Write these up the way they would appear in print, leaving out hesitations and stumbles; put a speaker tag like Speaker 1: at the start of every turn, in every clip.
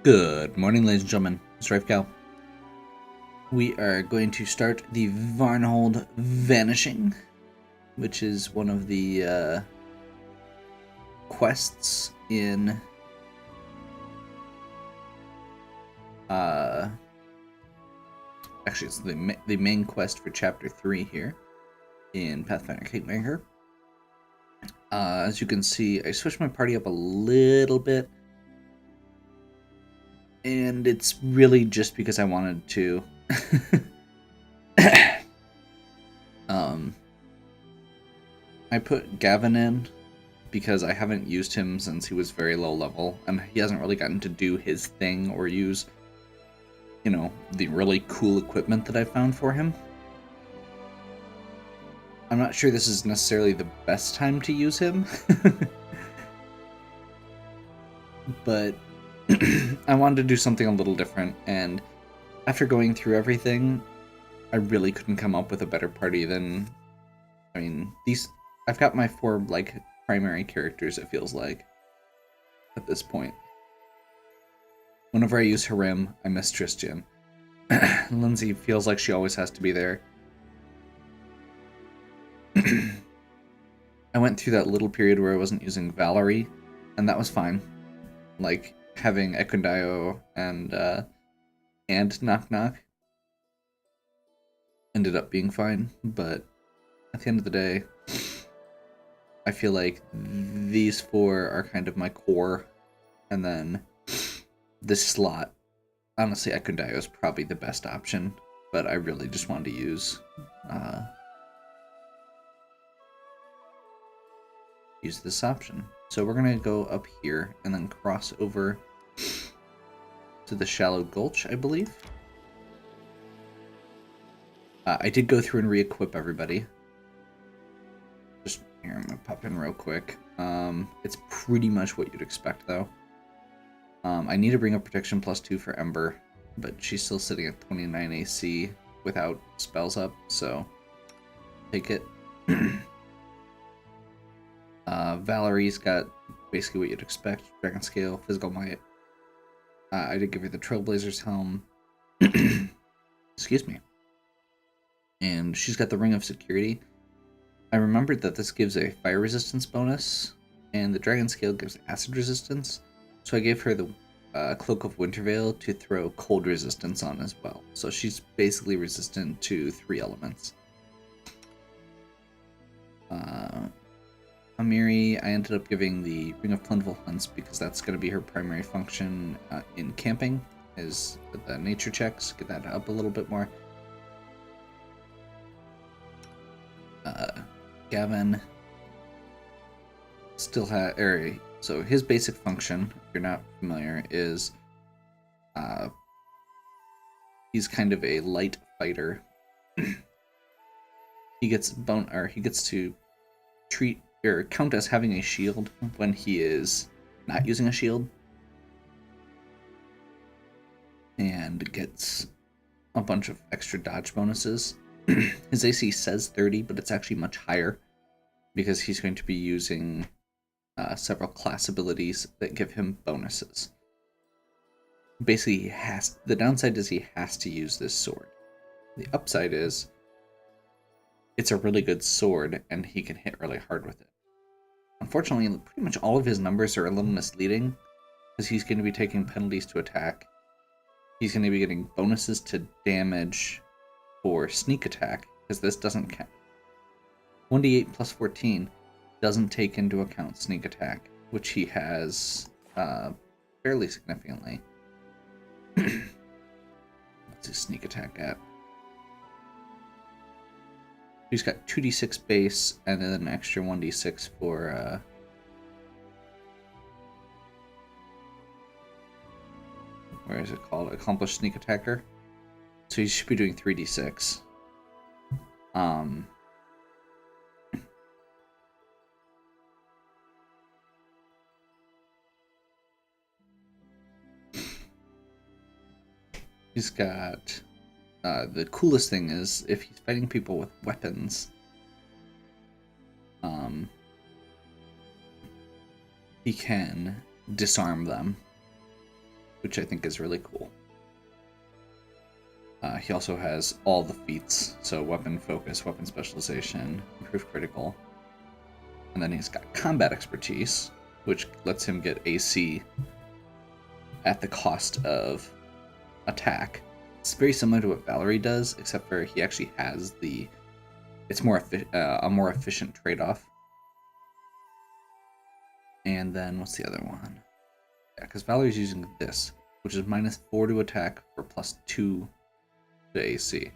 Speaker 1: Good morning, ladies and gentlemen. Strife Cow. We are going to start the Varnhold Vanishing, which is one of the quests in actually it's the main quest for chapter 3 here in Pathfinder Kingmaker. As you can see, I switched my party up a little bit, and it's really just because I wanted to. I put Gavin in because I haven't used him since he was very low level, and he hasn't really gotten to do his thing or use, the really cool equipment that I found for him. I'm not sure this is necessarily the best time to use him, but I wanted to do something a little different, and after going through everything, I really couldn't come up with a better party than, I've got my 4, primary characters, it feels like, at this point. Whenever I use Harem, I miss Tristian. Lindsay feels like she always has to be there. I went through that little period where I wasn't using Valerie, and that was fine. Like, having Ekondio and Knock Knock ended up being fine, but at the end of the day, I feel like these 4 are kind of my core, and then this slot, honestly, Ekondio is probably the best option, but I really just wanted to use this option. So we're gonna go up here and then cross over to the Shallow Gulch, I believe. I did go through and re-equip everybody. Just here, I'm gonna pop in real quick. It's pretty much what you'd expect, though. I need to bring up Protection +2 for Ember, but she's still sitting at 29 AC without spells up, so take it. Valerie's got basically what you'd expect: Dragon Scale, Physical Might. I did give her the Trailblazer's Helm. Excuse me. And she's got the Ring of Security. I remembered that this gives a fire resistance bonus, and the Dragon Scale gives acid resistance, so I gave her the Cloak of Wintervale to throw cold resistance on as well. So she's basically resistant to 3 elements. Amiri, I ended up giving the Ring of Plentiful Hunts because that's going to be her primary function in camping, is the nature checks. Get that up a little bit more. Gavin still has, so his basic function, if you're not familiar, is he's kind of a light fighter. He gets to treat or count as having a shield when he is not using a shield, and gets a bunch of extra dodge bonuses. His AC says 30, but it's actually much higher because he's going to be using several class abilities that give him bonuses. Basically, the downside is he has to use this sword. The upside is it's a really good sword, and he can hit really hard with it. Unfortunately, pretty much all of his numbers are a little misleading, because he's going to be taking penalties to attack. He's going to be getting bonuses to damage for sneak attack, because this doesn't count. 1d8 plus 14 doesn't take into account sneak attack, which he has fairly significantly. What's his sneak attack at? He's got 2d6 base, and then an extra 1d6 for where is it called? Accomplished Sneak Attacker. So he should be doing 3d6. He's got the coolest thing is if he's fighting people with weapons, he can disarm them. which I think is really cool. He also has all the feats, so weapon focus, weapon specialization, improved critical. And then he's got combat expertise, which lets him get AC at the cost of attack. It's very similar to what Valerie does, except for he actually has the... It's a more efficient trade-off. And then, what's the other one? Yeah, because Valerie's using this, which is -4 to attack for +2 to AC.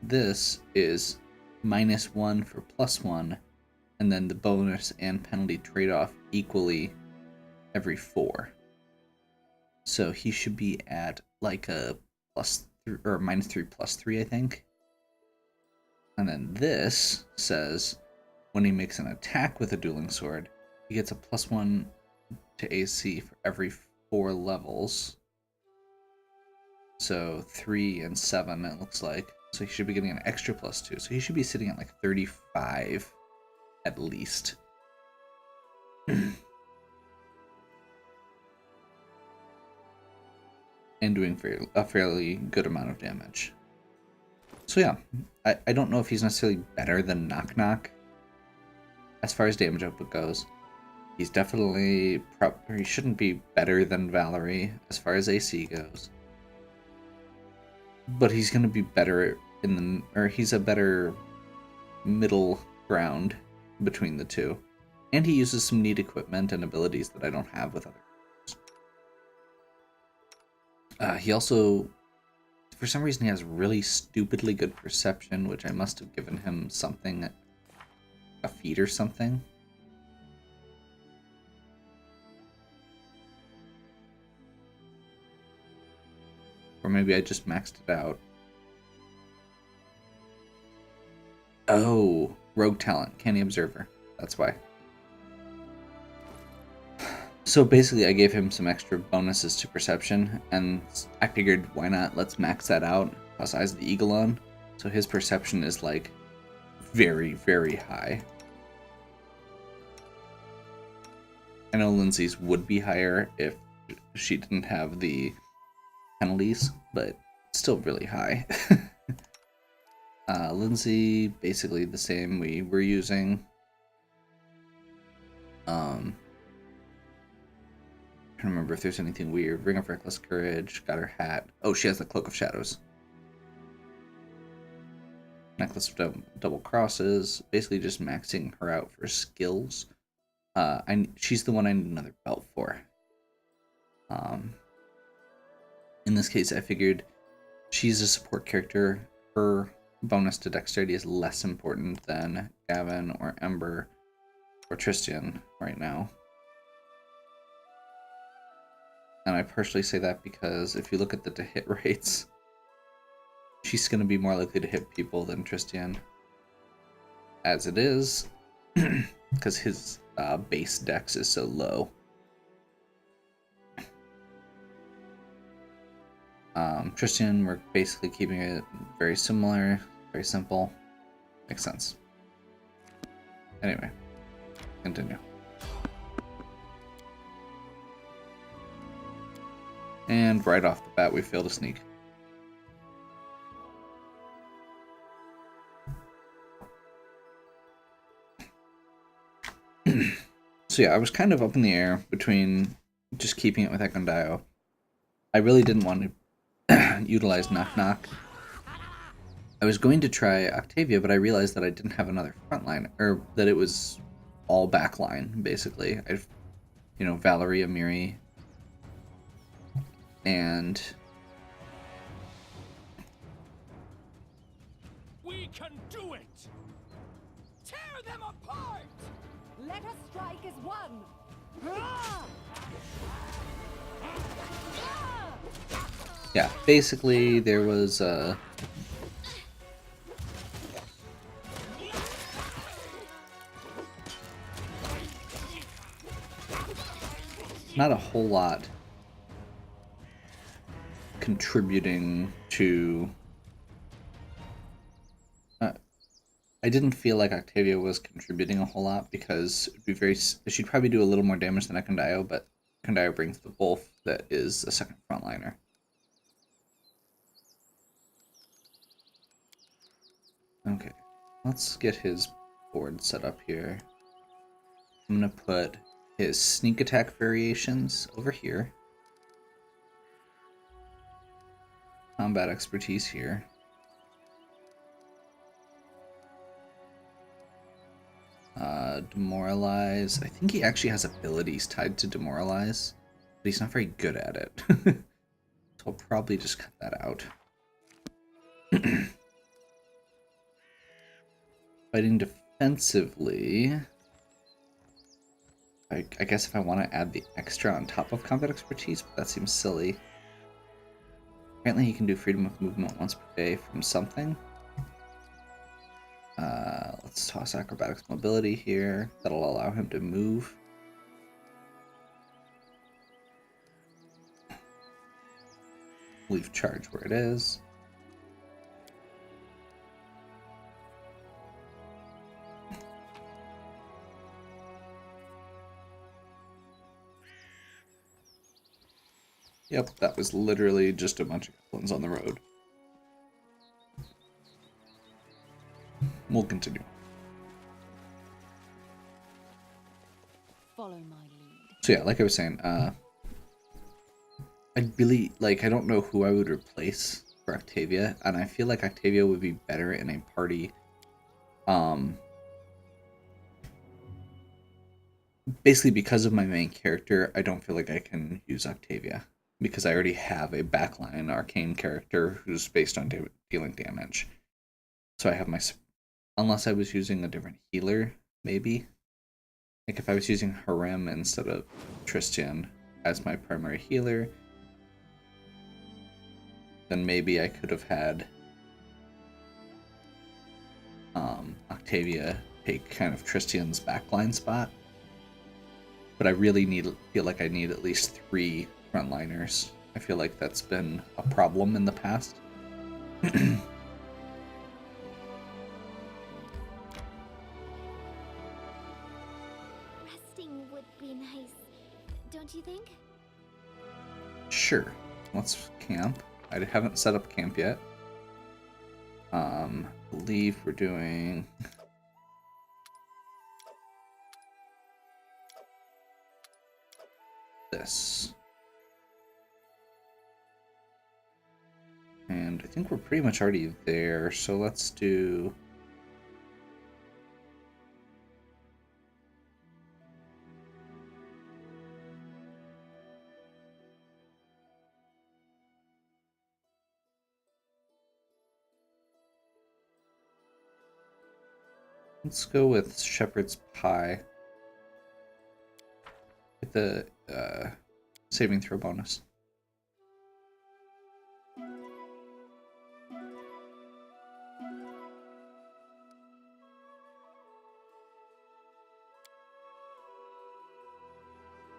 Speaker 1: This is -1 for +1, and then the bonus and penalty trade-off equally every 4. So he should be at like a +3 or -3 +3, I think. And then this says when he makes an attack with a dueling sword, he gets a +1 to AC for every 4 levels. So 3 and 7, it looks like. So he should be getting an extra +2. So he should be sitting at like 35 at least. And doing a fairly good amount of damage. So yeah, I don't know if he's necessarily better than Knock Knock as far as damage output goes. He's definitely he shouldn't be better than Valerie as far as AC goes. But he's going to be better he's a better middle ground between the two. And he uses some neat equipment and abilities that I don't have with others. He also, for some reason, he has really stupidly good perception, which I must have given him something, a feat or something. Or maybe I just maxed it out. Oh, rogue talent, canny observer. That's why. So basically I gave him some extra bonuses to perception, and I figured why not, let's max that out, plus Eyes of the Eagle on. So his perception is like very, very high. I know Lindsay's would be higher if she didn't have the penalties, but still really high. Lindsay, basically the same we were using. I don't remember if there's anything weird. Ring of Reckless Courage, got her hat. Oh, she has the Cloak of Shadows. Necklace of Double Crosses, basically just maxing her out for skills. She's the one I need another belt for. In this case, I figured she's a support character. Her bonus to dexterity is less important than Gavin or Ember or Tristan right now. And I partially say that because if you look at the hit rates, she's going to be more likely to hit people than Tristan. As it is, because his base dex is so low. Tristan, we're basically keeping it very similar, very simple. Makes sense. Anyway, continue. And right off the bat, we failed a sneak. So yeah, I was kind of up in the air between just keeping it with Ekondio. I really didn't want to utilize Knock Knock. I was going to try Octavia, but I realized that I didn't have another frontline, or that it was all backline, basically. I've, Valerie, Amiri, and
Speaker 2: we can do it! Tear them apart!
Speaker 3: Let us strike as one!
Speaker 1: yeah, basically there was not a whole lot contributing to... I didn't feel like Octavia was contributing a whole lot because it'd be she'd probably do a little more damage than Ekondio, but Kandaya brings the wolf that is a second frontliner. Okay, let's get his board set up here. I'm gonna put his sneak attack variations over here. Combat expertise here. Demoralize. I think he actually has abilities tied to demoralize, but he's not very good at it. So I'll probably just cut that out. Fighting defensively. I guess if I want to add the extra on top of combat expertise, but that seems silly. Apparently he can do freedom of movement once per day from something. Let's toss acrobatics mobility here. That'll allow him to move. Leave charge where it is. Yep, that was literally just a bunch of goblins on the road. We'll continue.
Speaker 3: Follow my lead.
Speaker 1: So yeah, like I was saying, I'd really, like, I don't know who I would replace for Octavia, and I feel like Octavia would be better in a party, basically because of my main character, I don't feel like I can use Octavia, because I already have a backline arcane character who's based on dealing damage. So I have my, unless I was using a different healer, maybe. Like if I was using Harem instead of Tristian as my primary healer, then maybe I could have had Octavia take kind of Tristian's backline spot. But I really feel like I need at least 3 frontliners. I feel like that's been a problem in the past.
Speaker 4: Resting would be nice, don't you think?
Speaker 1: Sure. Let's camp. I haven't set up camp yet. Believe we're doing this. And I think we're pretty much already there, so let's do... Let's go with Shepherd's Pie. Get the saving throw bonus.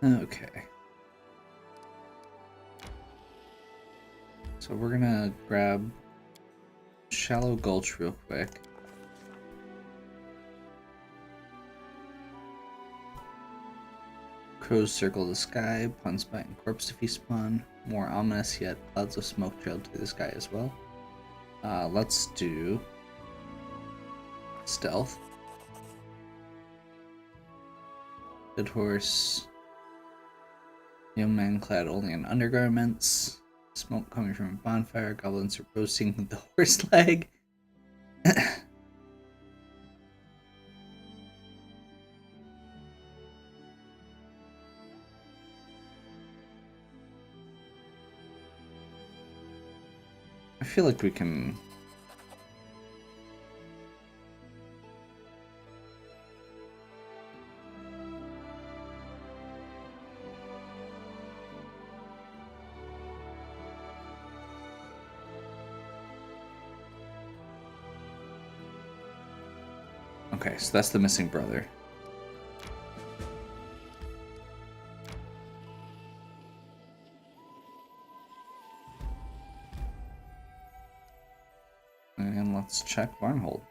Speaker 1: Okay. So we're gonna grab Shallow Gulch real quick. Crows circle the sky, pun spite and corpse defeat spawn. More ominous yet, clouds of smoke trailed through the sky as well. Let's do stealth. Good horse. Young man clad only in undergarments. Smoke coming from a bonfire. Goblins are roasting the horse leg. I feel like we can... Okay, so that's the missing brother. And let's check Barnhold.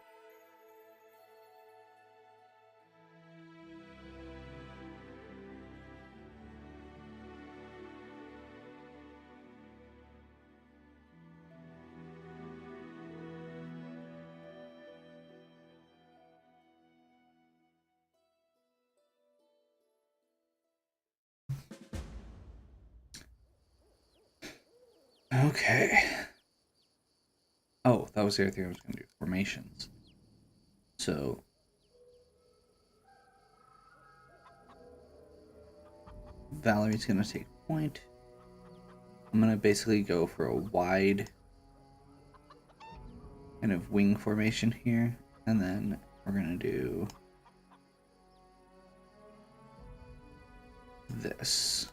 Speaker 1: Okay. Oh, that was the other thing I was going to do. Formations. So Valerie's going to take point. I'm going to basically go for a wide kind of wing formation here. And then we're going to do this.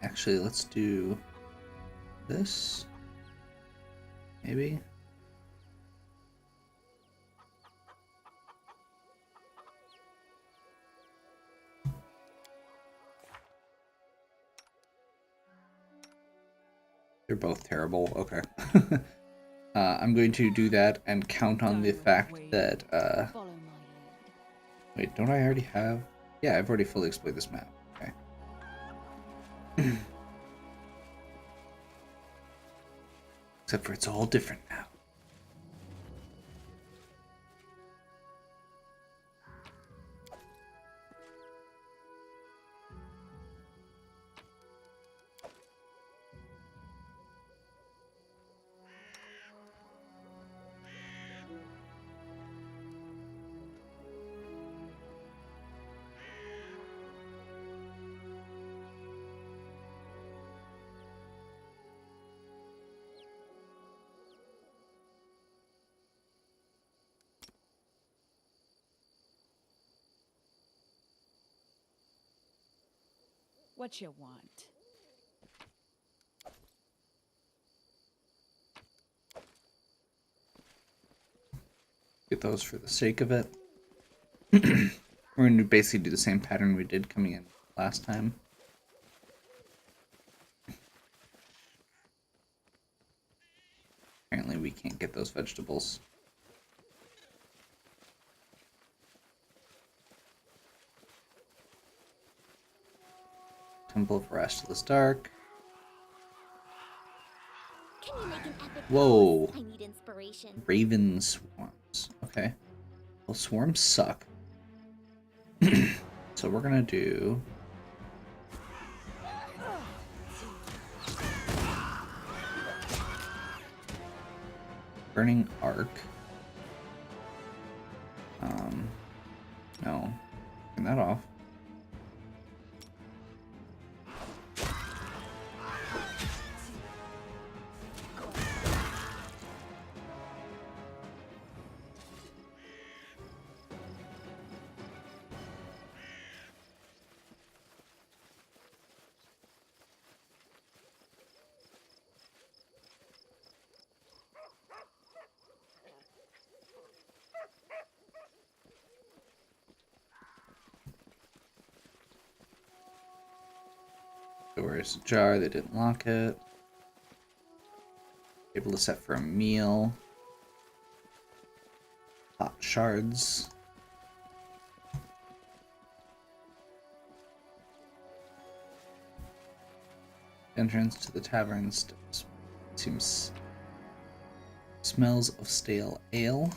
Speaker 1: Actually, let's do this. Maybe. They're both terrible. Okay. I'm going to do that and count on the fact that,
Speaker 3: Follow my lead.
Speaker 1: wait, don't I already have? Yeah, I've already fully explored this map. Okay. Except for it's all different now.
Speaker 3: What you want?
Speaker 1: Get those for the sake of it. We're going to basically do the same pattern we did coming in last time. Apparently we can't get those vegetables. Temple of Restless Dark.
Speaker 4: Can you make an epic
Speaker 1: Whoa.
Speaker 4: pose? I need inspiration.
Speaker 1: Raven swarms. Okay. Well, swarms suck. So we're gonna do... Burning Arc. No. Turn that off. Where's the jar? They didn't lock it. Able to set for a meal. Hot shards. Entrance to the tavern seems smells of stale ale.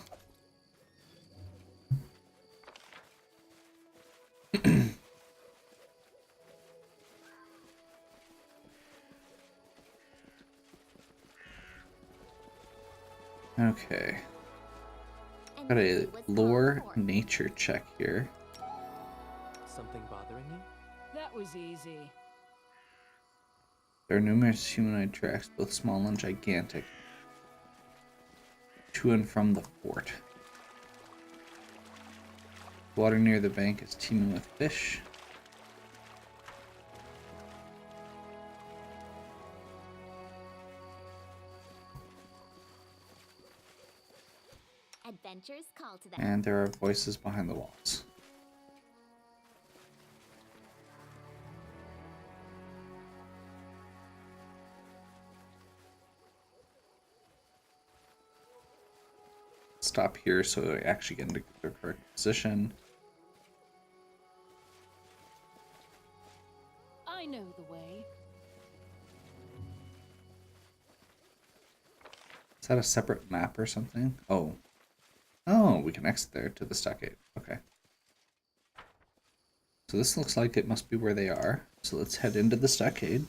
Speaker 1: Okay.
Speaker 4: And
Speaker 1: Got a
Speaker 4: this was
Speaker 1: lore
Speaker 4: called for.
Speaker 1: nature check here.
Speaker 2: Something bothering you?
Speaker 3: That was easy.
Speaker 1: There are numerous humanoid tracks, both small and gigantic, to and from the fort. Water near the bank is teeming with fish.
Speaker 4: Adventures call to them.
Speaker 1: And there are voices behind the walls. Stop here so I actually get into the correct position.
Speaker 3: I know the way.
Speaker 1: Is that a separate map or something? Oh. Oh, we can exit there to the stockade. Okay. So this looks like it must be where they are. So let's head into the stockade.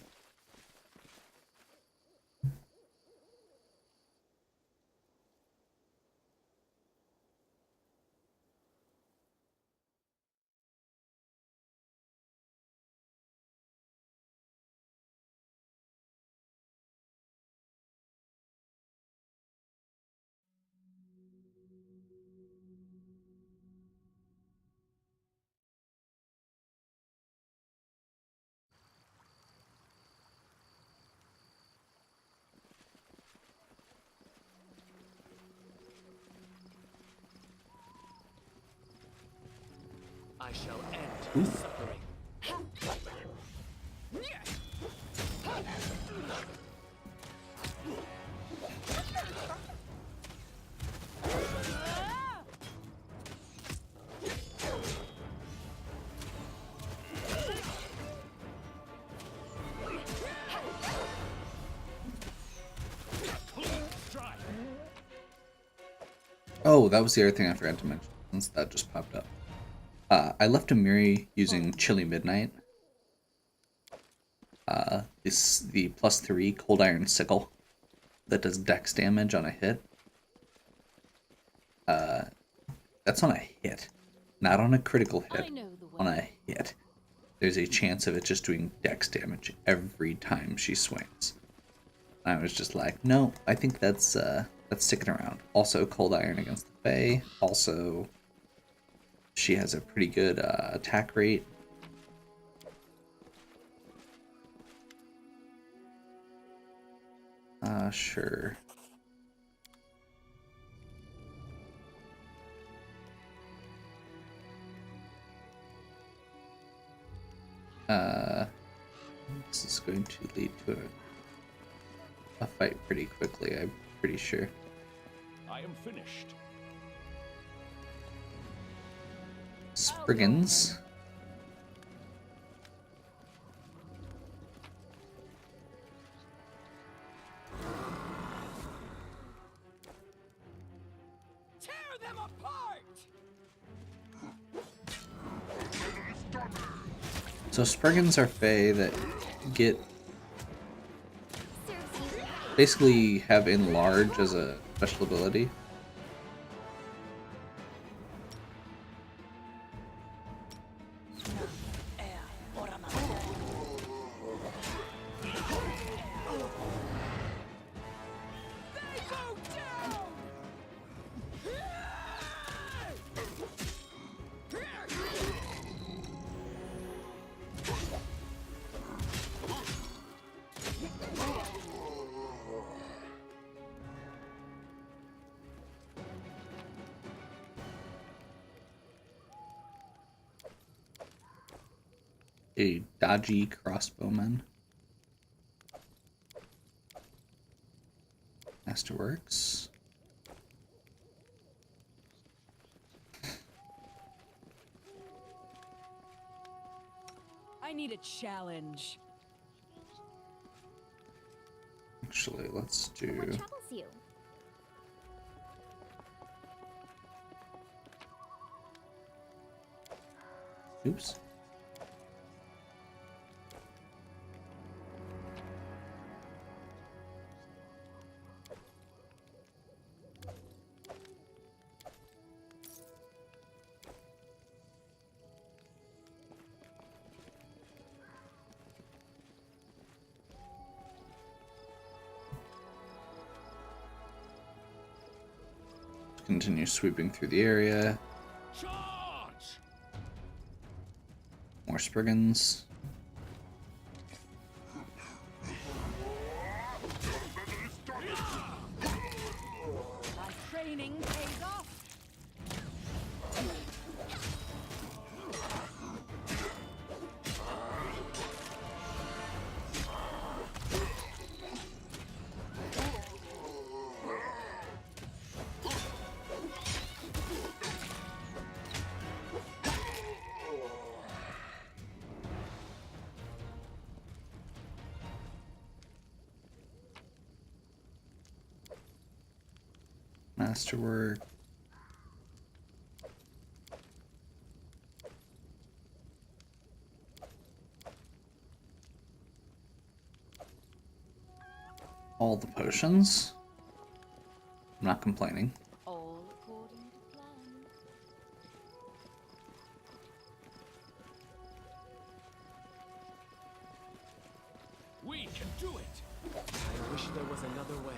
Speaker 2: I shall end the suffering.
Speaker 1: Oh, that was the other thing I forgot to mention, since that just popped up. I left a Miri using Chilly Midnight. It's the +3 Cold Iron Sickle that does dex damage on a hit. That's on a hit, not on a critical hit.
Speaker 3: I know the way.
Speaker 1: On a hit. There's a chance of it just doing dex damage every time she swings. I was just like, no, I think that's sticking around. Also, Cold Iron against the Fae. Also, she has a pretty good attack rate. Sure. This is going to lead to a fight pretty quickly, I'm pretty sure.
Speaker 2: I am finished.
Speaker 1: Spriggans.
Speaker 2: Tear them apart!
Speaker 1: So Spriggans are Fae that get
Speaker 4: Serves you.
Speaker 1: basically have enlarge as a special ability.
Speaker 2: They go down!
Speaker 1: A dodgy crossbowman. Masterworks.
Speaker 3: I need a challenge.
Speaker 1: Actually, let's do.
Speaker 4: What troubles you?
Speaker 1: Oops. Continue sweeping through the area.
Speaker 2: Charge!
Speaker 1: More Spriggans.
Speaker 3: My training pays off.
Speaker 1: Masterwork. All the potions. I'm not complaining.
Speaker 3: All according to plan.
Speaker 2: We can do it! I wish there was another way.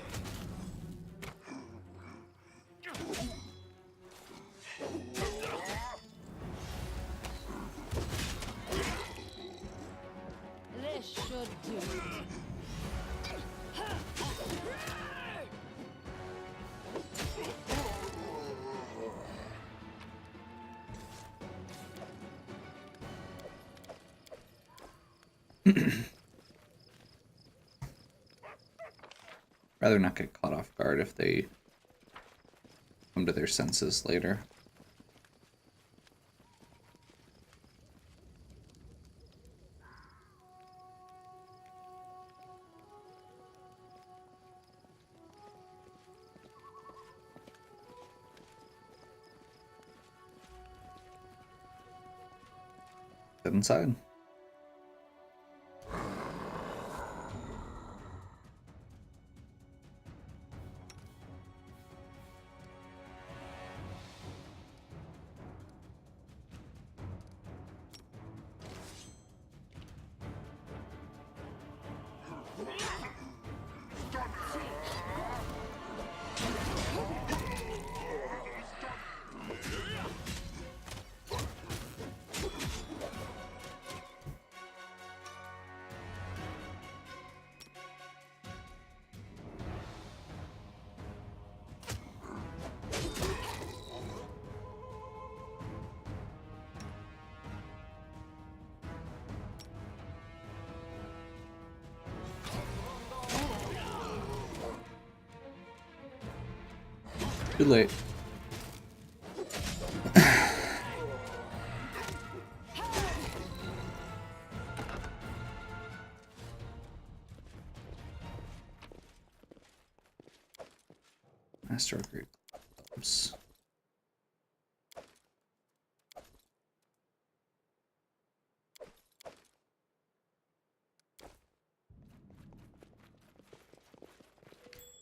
Speaker 3: This should do it.
Speaker 1: Rather not get caught off guard if they come to their senses later. Get inside. Too late. Master upgrade clubs.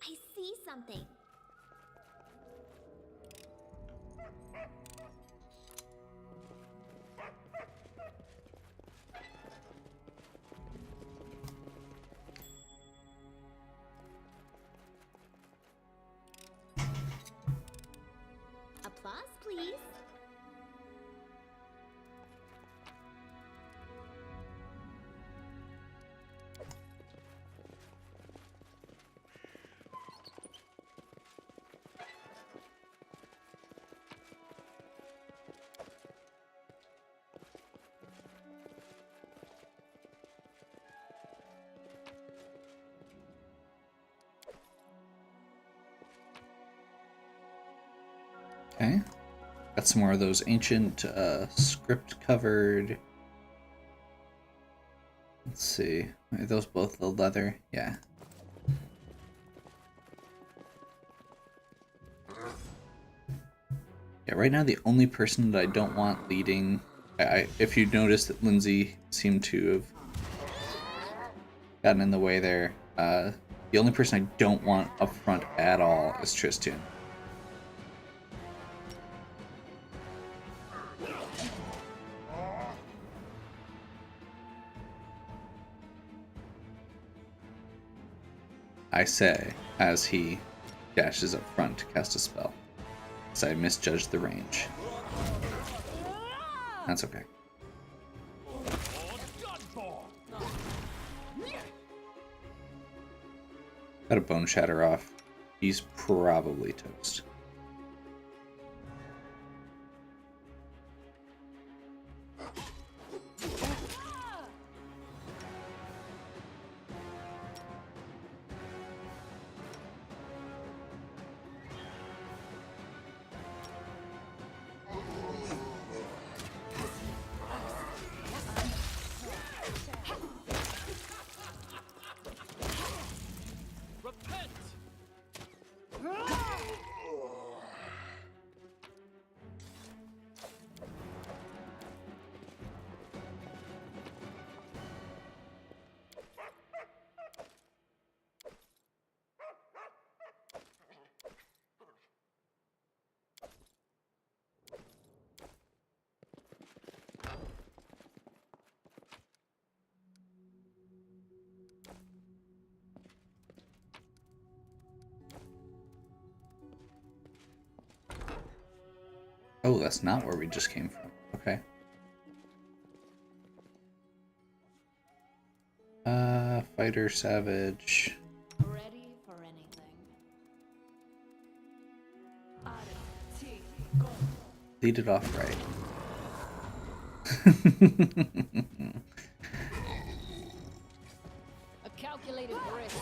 Speaker 4: I see something. Applause, please.
Speaker 1: Okay. Got some more of those ancient script covered. Let's see. Are those both the leather? Yeah. Yeah, right now the only person that I don't want leading... if you notice that Lindsay seemed to have gotten in the way there, the only person I don't want up front at all is Tristan. I say, as he dashes up front to cast a spell. So I misjudged the range. That's okay. Got a Bone Shatter off. He's probably toast. Oh, that's not where we just came from. Okay. Fighter, Savage.
Speaker 3: Ready for anything.
Speaker 1: Lead it off right.
Speaker 3: calculated risk.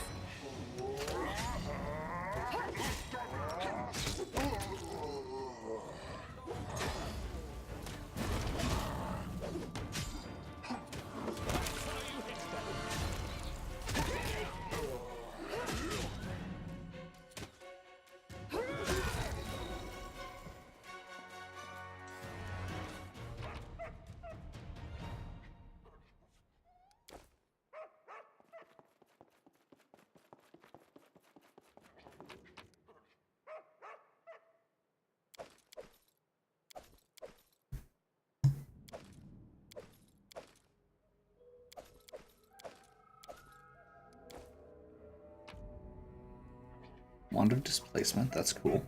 Speaker 1: Wand of Displacement, that's cool.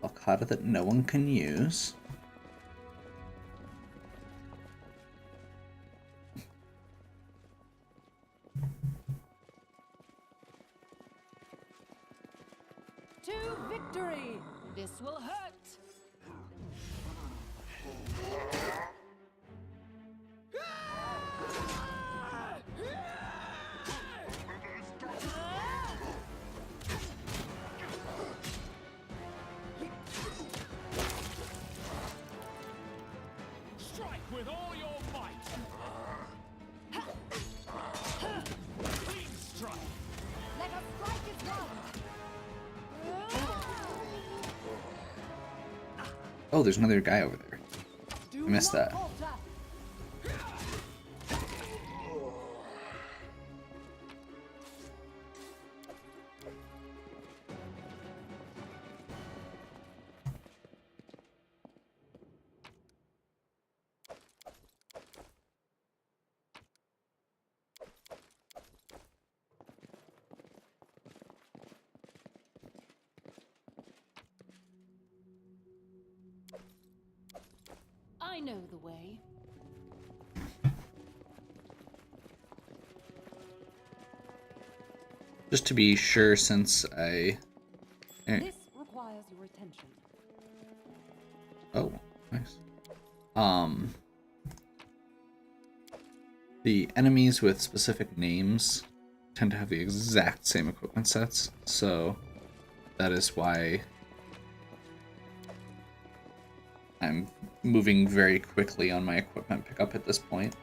Speaker 1: Alcata that no one can use.
Speaker 3: To victory! This will hurt!
Speaker 2: Strike with all your might! Clean strike!
Speaker 3: Let us strike its love!
Speaker 1: Oh, there's another guy over there. I missed that.
Speaker 3: I know the way.
Speaker 1: Just to be sure, since I...
Speaker 3: This requires your attention.
Speaker 1: Oh, nice. The enemies with specific names tend to have the exact same equipment sets, so that is why I'm moving very quickly on my equipment pickup at this point.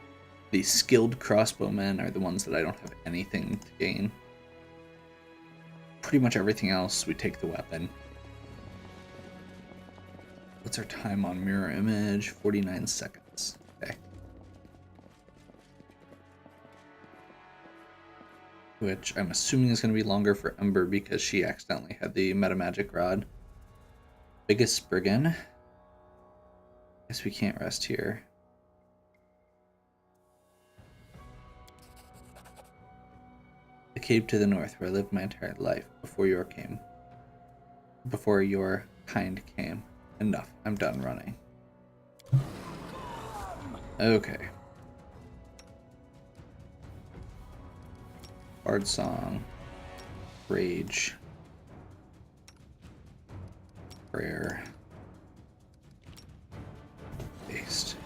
Speaker 1: The skilled crossbowmen are the ones that I don't have anything to gain. Pretty much everything else, we take the weapon. What's our time on mirror image? 49 seconds. Okay. Which I'm assuming is going to be longer for Ember because she accidentally had the meta magic rod. Biggest Spriggan. Guess we can't rest here. The cave to the north, where I lived my entire life before your kind came. Enough. I'm done running. Okay. Bard song. Rage. Prayer. Based.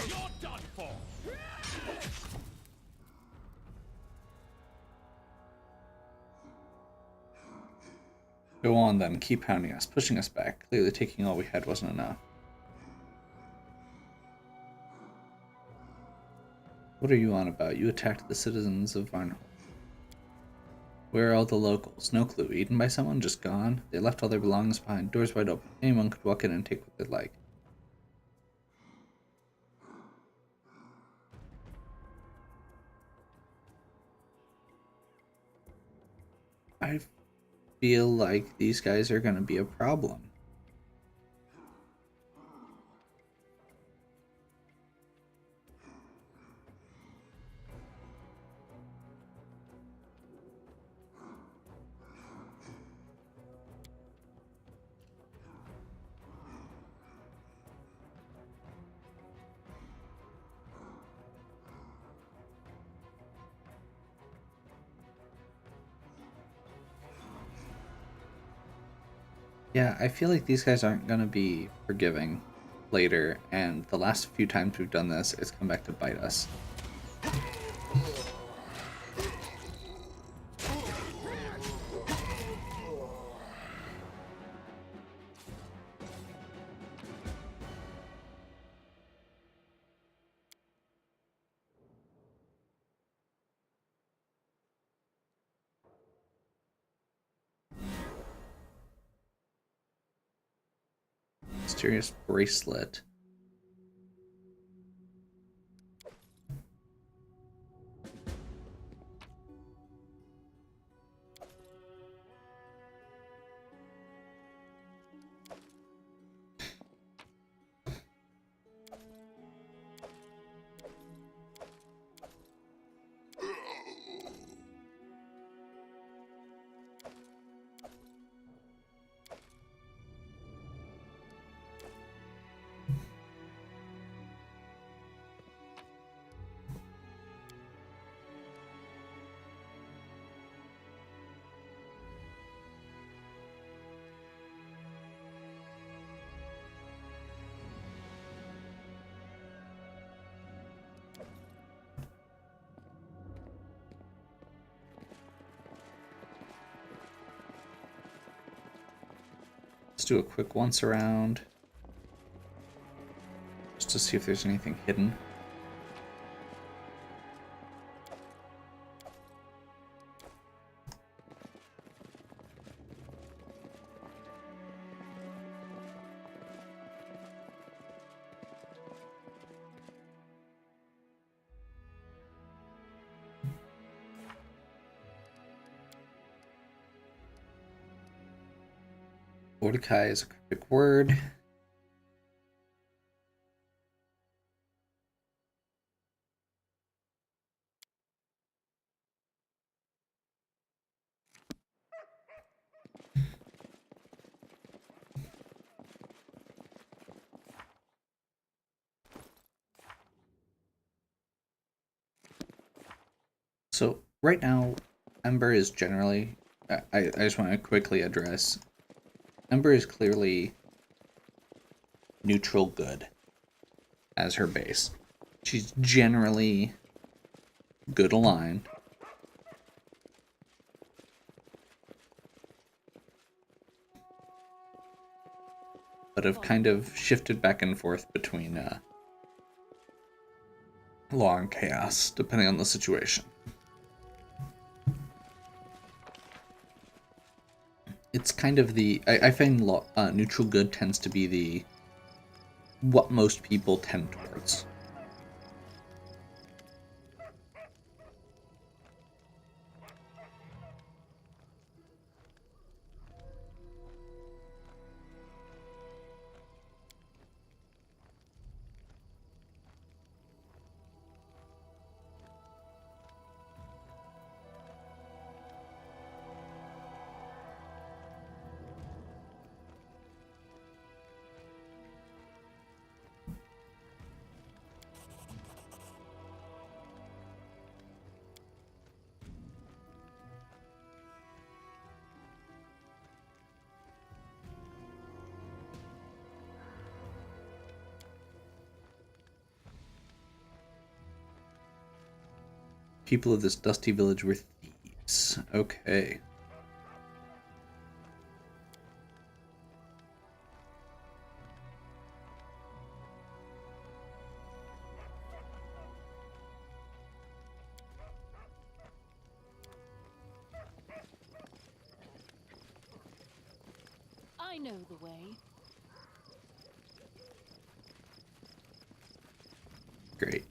Speaker 2: You're done for!
Speaker 1: Go on then, keep pounding us, pushing us back. Clearly taking all we had wasn't enough. What are you on about? You attacked the citizens of Varnholm. Where are all the locals? No clue. Eaten by someone? Just gone? They left all their belongings behind. Doors wide open. Anyone could walk in and take what they'd like. I feel like these guys are going to be a problem. Yeah, I feel like these guys aren't going to be forgiving later, and the last few times we've done this, it's come back to bite us. Mysterious bracelet. Let's do a quick once around, just to see if there's anything hidden. Mordecai is a cryptic word. So right now, Ember is generally, I just want to quickly address, Ember is clearly neutral good as her base. She's generally good aligned. But have kind of shifted back and forth between law and chaos, depending on the situation. It's kind of the... I find neutral good tends to be the... what most people tend towards. People of this dusty village were thieves. Okay.
Speaker 3: I know the way.
Speaker 1: Great.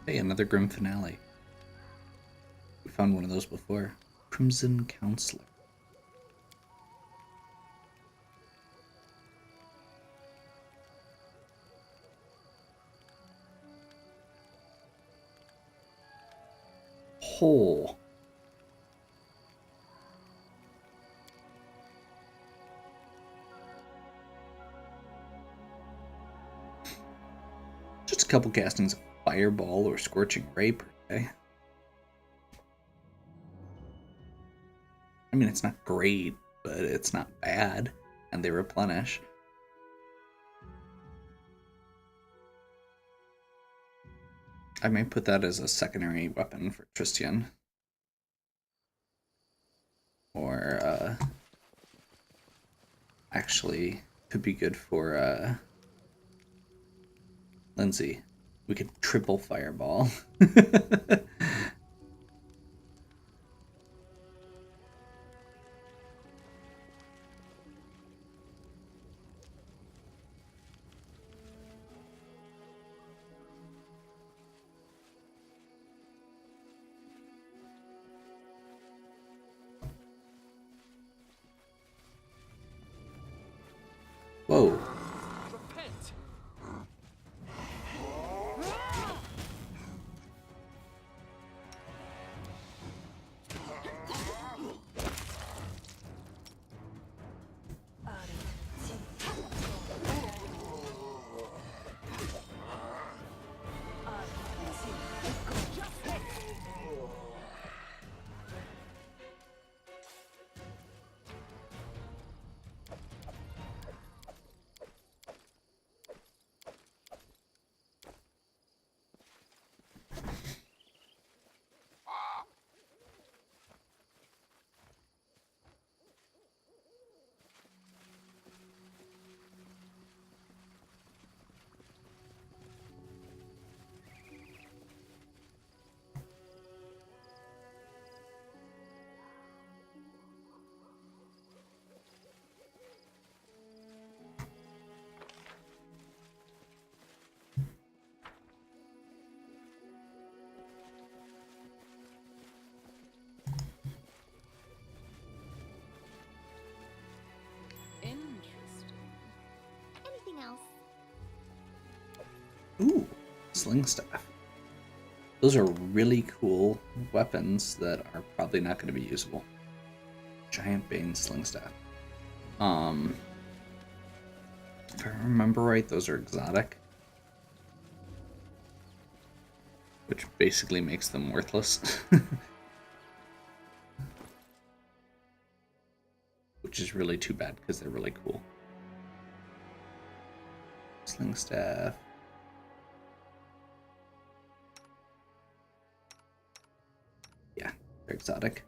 Speaker 1: Hey, another grim finale. We found one of those before. Crimson Counselor. Hole. Just a couple castings of Fireball or Scorching Ray per day. I mean, it's not great, but it's not bad, and they replenish. I might put that as a secondary weapon for Tristian. Or, actually, could be good for, Lindsay. We could triple Fireball. Whoa.
Speaker 2: Repent!
Speaker 3: Interesting.
Speaker 4: Anything else?
Speaker 1: Ooh, Sling Staff. Those are really cool weapons that are probably not going to be usable. Giant Bane Sling Staff. If I remember right, those are exotic. Which basically makes them worthless. Which is really too bad because they're really cool. Sling Staff. Yeah, they're exotic.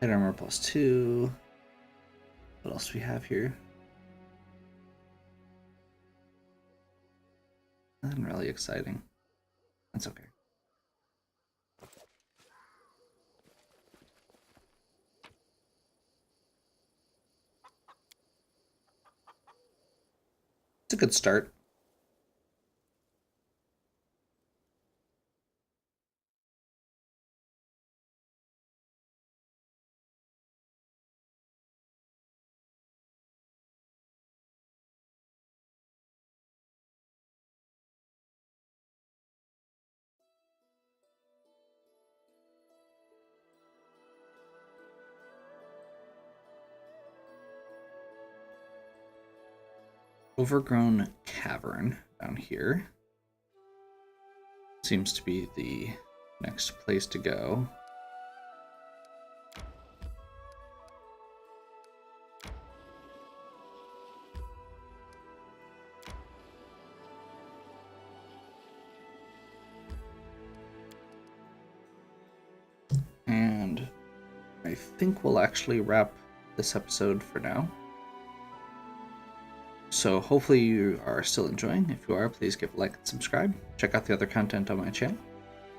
Speaker 1: Hit armor +2. What else do we have here? Nothing really exciting. That's okay. It's a good start. Overgrown Cavern down here. Seems to be the Next place to go. And I think we'll actually wrap this episode for now. So hopefully you are still enjoying. If you are, please give a like and subscribe. Check out the other content on my channel.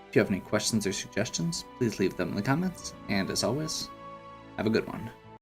Speaker 1: If you have any questions or suggestions, please leave them in the comments. And as always, have a good one.